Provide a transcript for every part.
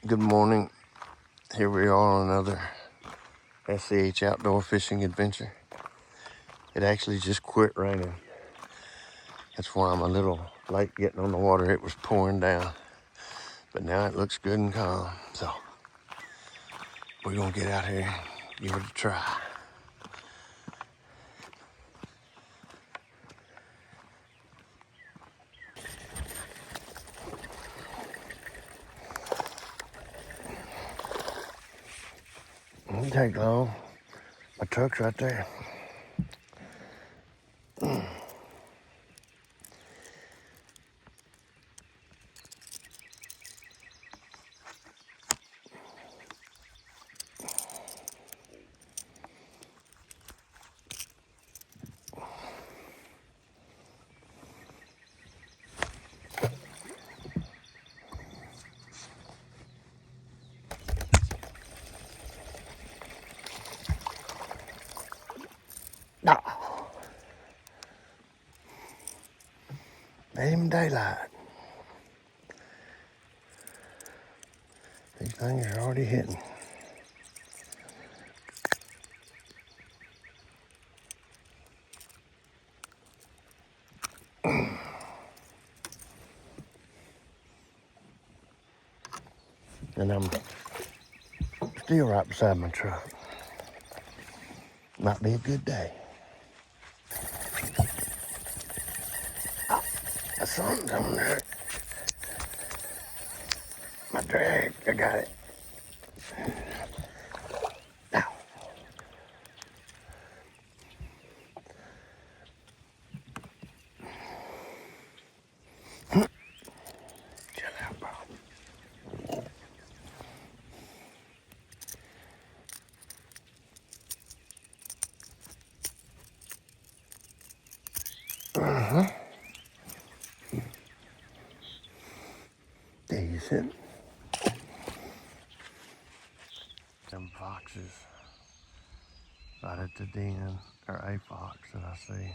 Good morning. Here we are on another SCH outdoor fishing adventure. It actually just quit raining. That's why I'm a little late getting on the water. It was pouring down, but now it looks good and calm. So we're gonna get out here and give it a try. It won't take long. My truck's right there. No, ain't even daylight. These things are already hitting. And I'm still right beside my truck. Might be a good day. Something's on there. My drag, I got it. Ow. Chill out, bro. There you sit. Them foxes right at the den, or a fox that I see.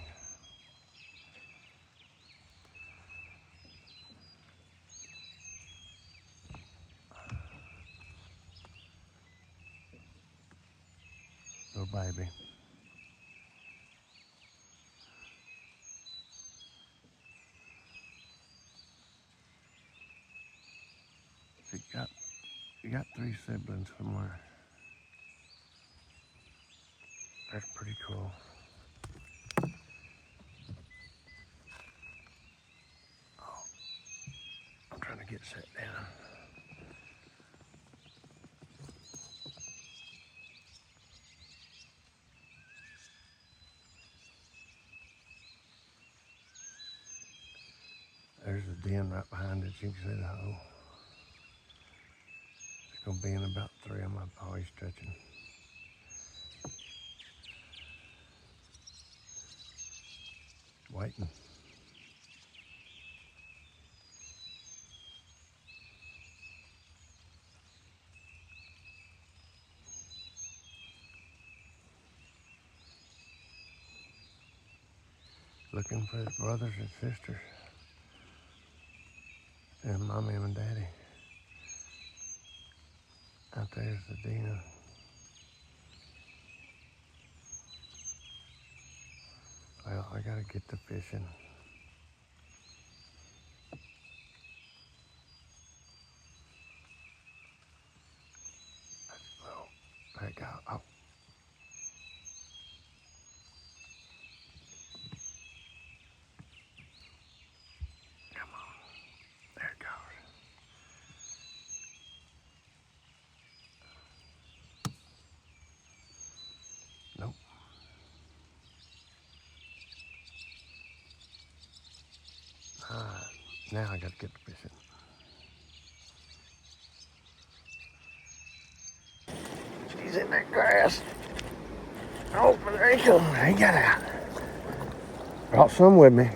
Little baby. So you got three siblings somewhere. That's pretty cool. Oh, I'm trying to get set down. There's the den right behind it. You can see the hole. It's gonna be in about 3 of my always stretching. Waiting. Looking for his brothers and sisters. And mommy and daddy. Out there's the den. Well, I gotta get to fishing. Oh, there you go. Oh. Come on. There it goes. Nope. Alright. Now I gotta get to fishing. She's in that grass. Oh, but there he comes. He got out. Brought some with me.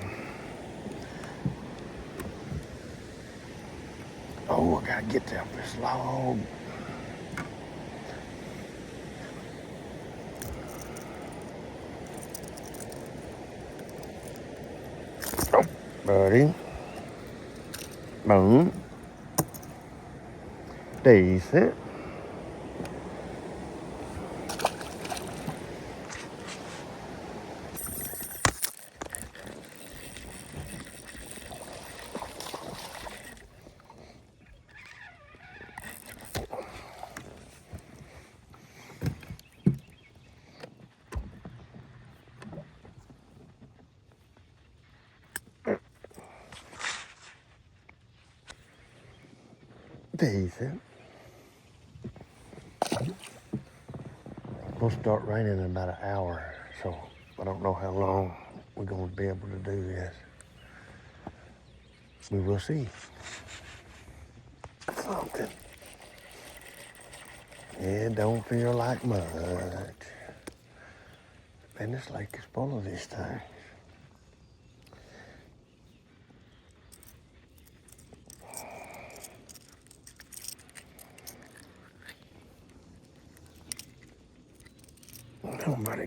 Oh, I gotta get down this log. Oh, buddy. Boom. Decent. Decent. It'll start raining in about an hour, so I don't know how long we're going to be able to do this. We will see. Something. It don't feel like much. And this lake is full of these things. Nobody.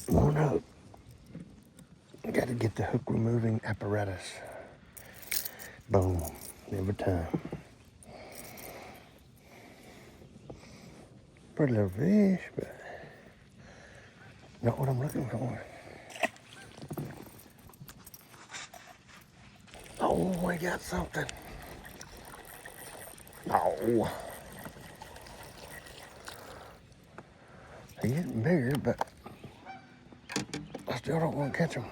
One up. Got to get the hook removing apparatus. Boom. Every time. Pretty little fish, but not what I'm looking for. Oh, we got something. Oh. He's getting bigger, but I still don't want to catch him.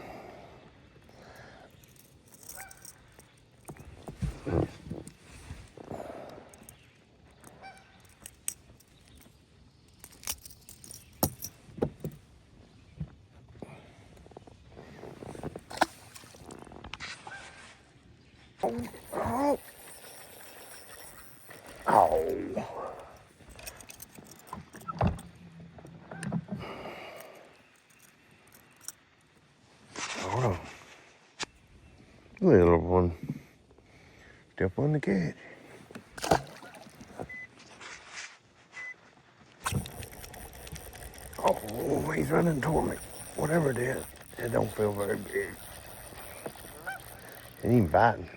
Oh. Oh. Hold on. Little one. Still fun to catch. Oh, he's running toward me. Whatever it is, it don't feel very big. Ain't even biting.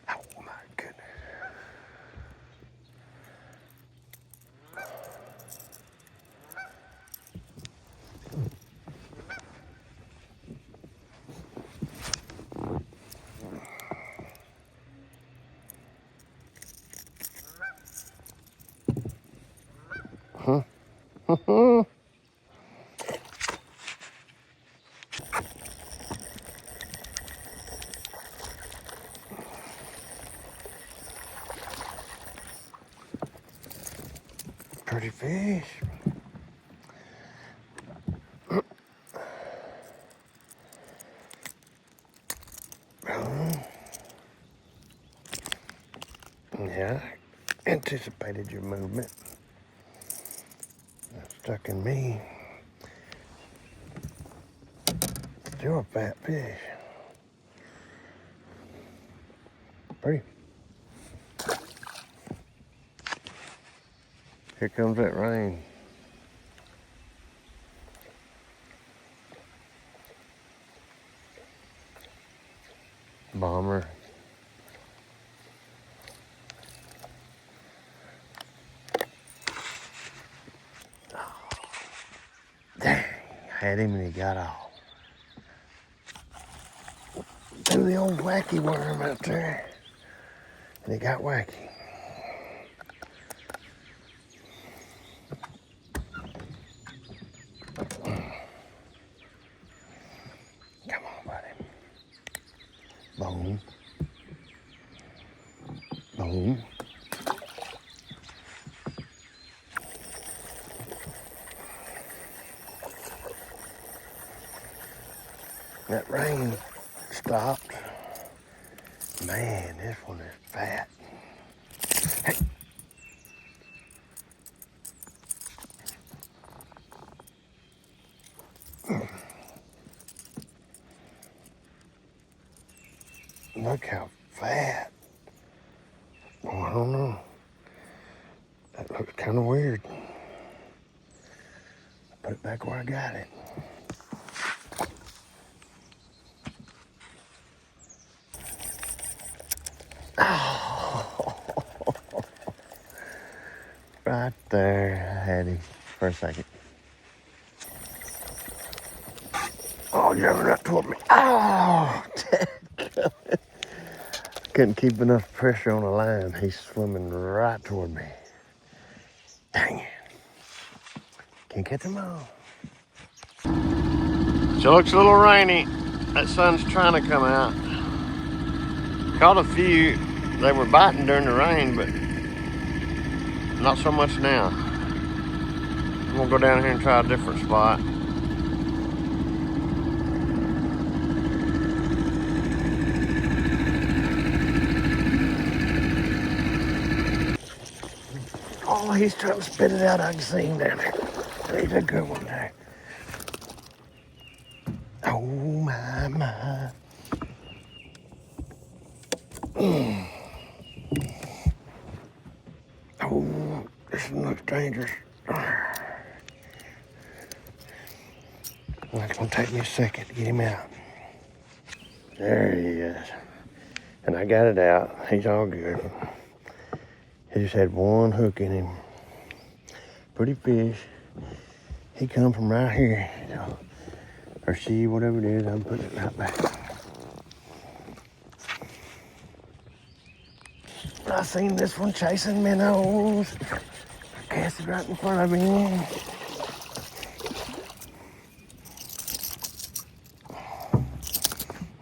Oh my goodness. Huh? Pretty fish. Yeah, I anticipated your movement. Stuck in me. Still a fat fish. Pretty. Here comes that rain. Bomber. Dang, I had him and he got off. Threw the old wacky worm out there. And he got wacky. Come on, buddy. Boom. Boom. That rain stopped. Man, this one is fat. Hey. Look how fat. Oh, I don't know. That looks kind of weird. Put it back where I got it. a second. Oh, you're running right toward me. Oh, couldn't keep enough pressure on the line. He's swimming right toward me. Dang it. Can't catch him all. So it looks a little rainy. That sun's trying to come out. Caught a few. They were biting during the rain, but not so much now. I'm gonna go down here and try a different spot. Oh, he's trying to spit it out. I can see him down there. He's a good one there. Oh my, my. Oh, this looks dangerous. Well, it's gonna take me a second to get him out. There he is. And I got it out. He's all good. He just had one hook in him. Pretty fish. He come from right here. Or she, whatever it is, I'm putting it right back. I seen this one chasing minnows. I cast it right in front of him.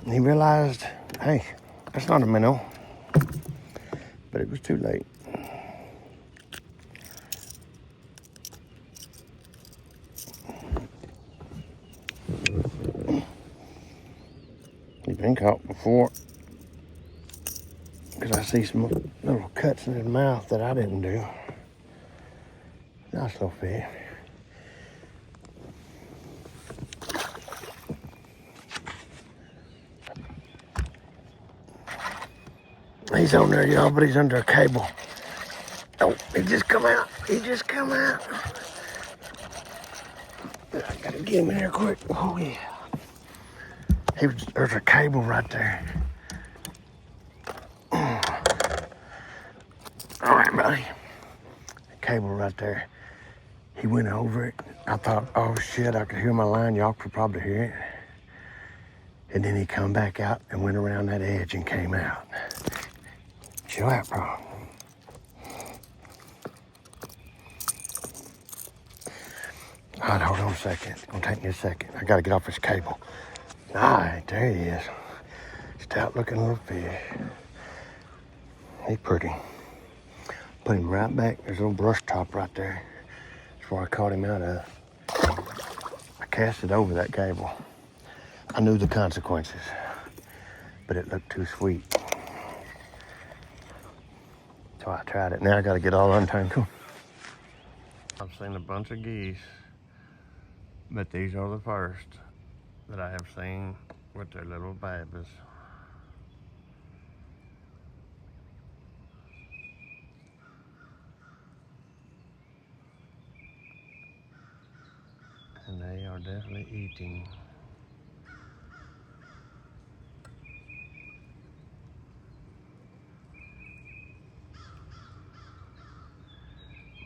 And he realized, hey, that's not a minnow. But it was too late. He's been caught before. Because I see some little cuts in his mouth that I didn't do. Nice little fish. He's on there, y'all, but he's under a cable. Oh, he just come out. He just come out. I gotta get him in here quick. Oh, yeah. There's a cable right there. All right, buddy. A cable right there. He went over it. I thought, oh, shit, I could hear my line. Y'all could probably hear it. And then he come back out and went around that edge and came out. Chill out, bro. All right, hold on a second. It's gonna take me a second. I gotta get off this cable. All right, there he is. Stout looking little fish. He's pretty. Put him right back. There's a little brush top right there. That's where I caught him out of. I cast it over that cable. I knew the consequences, but it looked too sweet. So I tried it. Now I gotta get all untangled. I've seen a bunch of geese, but these are the first that I have seen with their little babies. And they are definitely eating.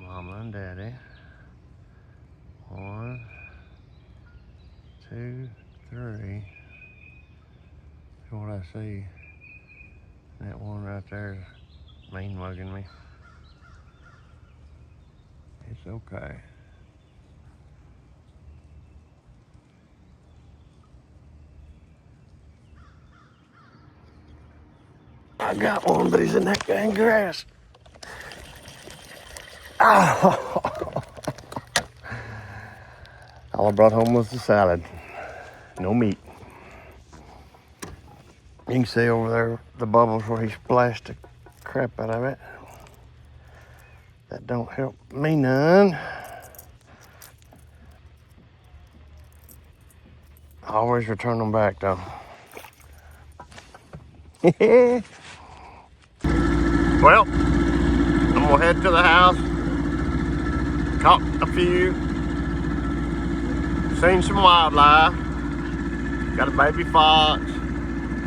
Mama and Daddy. 1, 2, 3. What I see. That one right there is mean mugging me. It's okay. I got one, but he's in that dang grass. Oh. All I brought home was the salad. No meat. You can see over there the bubbles where he splashed the crap out of it. That don't help me none. I always return them back though. Well, I'm gonna head to the house. Caught a few. Seen some wildlife. Got a baby fox.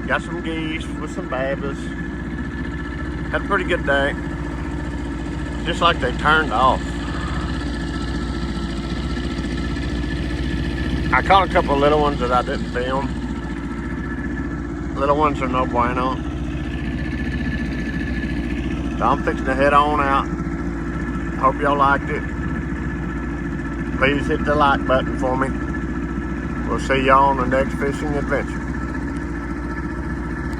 Got some geese with some babies. Had a pretty good day. Just like they turned off. I caught a couple of little ones that I didn't film. Little ones are no bueno. So I'm fixing to head on out. Hope y'all liked it. Please hit the like button for me. We'll see y'all on the next fishing adventure.